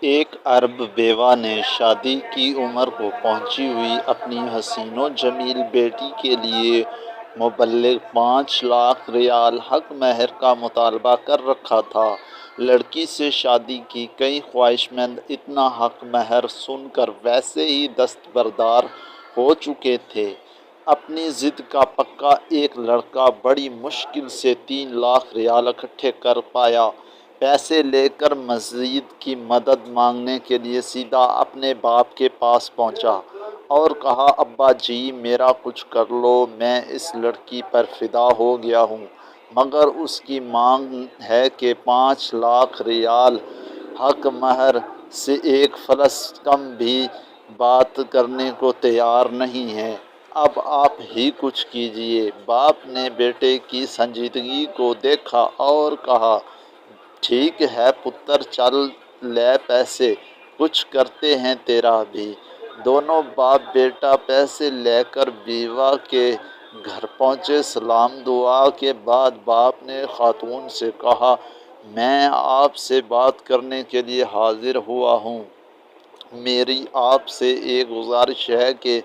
ایک عرب بیوہ نے شادی کی عمر کو پہنچی ہوئی اپنی حسین و جمیل بیٹی کے لیے مبلغ 5 لاکھ ریال حق مہر کا مطالبہ کر رکھا تھا۔ لڑکی سے شادی کی کئی خواہشمند اتنا حق مہر سن کر ویسے ہی دستبردار ہو چکے تھے۔ اپنی ضد کا پکا ایک لڑکا بڑی مشکل سے 3 لاکھ ریال اکٹھے کر پایا۔ پیسے لے کر مزید کی مدد مانگنے کے لیے سیدھا اپنے باپ کے پاس پہنچا اور کہا، ابا جی میرا کچھ کر لو، میں اس لڑکی پر فدا ہو گیا ہوں، مگر اس کی مانگ ہے کہ 5 لاکھ ریال حق مہر سے ایک فلس کم بھی بات کرنے کو تیار نہیں ہے۔ اب آپ ہی کچھ کیجیے۔ باپ نے بیٹے کی سنجیدگی کو دیکھا اور کہا، ٹھیک ہے پتر، چل لے پیسے، کچھ کرتے ہیں تیرا بھی۔ دونوں باپ بیٹا پیسے لے کر بیوہ کے گھر پہنچے۔ سلام دعا کے بعد باپ نے خاتون سے کہا، میں آپ سے بات کرنے کے لیے حاضر ہوا ہوں۔ میری آپ سے ایک گزارش ہے کہ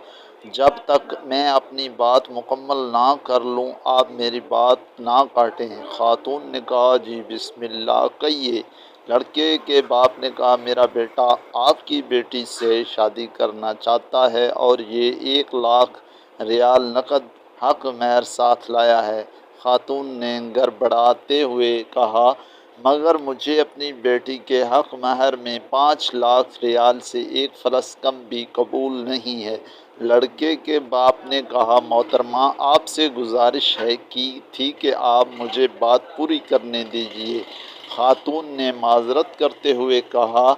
جب تک میں اپنی بات مکمل نہ کر لوں آپ میری بات نہ کاٹیں۔ خاتون نے کہا، جی بسم اللہ کہیے۔ لڑکے کے باپ نے کہا، میرا بیٹا آپ کی بیٹی سے شادی کرنا چاہتا ہے اور یہ 1 لاکھ ریال نقد حق مہر ساتھ لایا ہے۔ خاتون نے گڑبڑاتے ہوئے کہا، مگر مجھے اپنی بیٹی کے حق مہر میں 5 لاکھ ریال سے ایک فلس کم بھی قبول نہیں ہے۔ لڑکے کے باپ نے کہا، محترمہ آپ سے گزارش تھی کہ آپ مجھے بات پوری کرنے دیجیے۔ خاتون نے معذرت کرتے ہوئے کہا،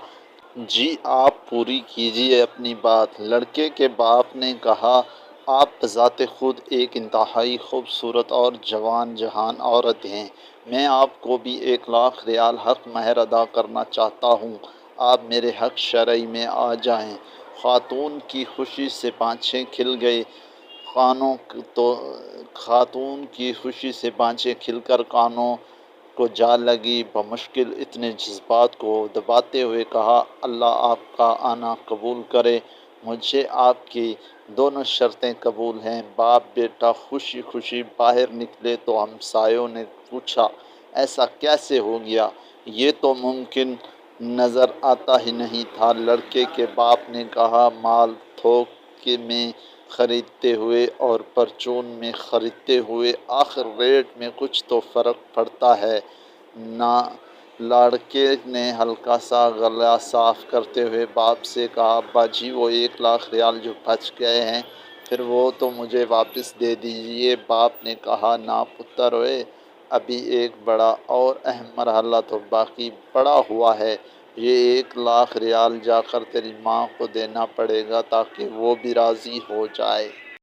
جی آپ پوری کیجیے اپنی بات۔ لڑکے کے باپ نے کہا، آپ بذات خود ایک انتہائی خوبصورت اور جوان جہان عورت ہیں، میں آپ کو بھی 1 لاکھ ریال حق مہر ادا کرنا چاہتا ہوں، آپ میرے حق شرعی میں آ جائیں۔ خاتون کی خوشی سے پانچیں کھل گئی۔ خاتون کی خوشی سے پانچیں کھل کر کانوں کو جا لگی۔ بمشکل اتنے جذبات کو دباتے ہوئے کہا، اللہ آپ کا آنا قبول کرے، مجھے آپ کی دونوں شرطیں قبول ہیں۔ باپ بیٹا خوشی خوشی باہر نکلے تو ہمسایوں نے پوچھا، ایسا کیسے ہو گیا؟ یہ تو ممکن نظر آتا ہی نہیں تھا۔ لڑکے کے باپ نے کہا، مال تھوک میں خریدتے ہوئے اور پرچون میں خریدتے ہوئے آخر ریٹ میں کچھ تو فرق پڑتا ہے نا۔ لڑکے نے ہلکا سا گلا صاف کرتے ہوئے باپ سے کہا، ابا جی وہ 1 لاکھ ریال جو بچ گئے ہیں پھر وہ تو مجھے واپس دے دیجیے۔ باپ نے کہا، نہ پتر اوئے، ابھی ایک بڑا اور اہم مرحلہ تو باقی پڑا ہوا ہے۔ یہ 1 لاکھ ریال جا کر تیری ماں کو دینا پڑے گا تاکہ وہ بھی راضی ہو جائے۔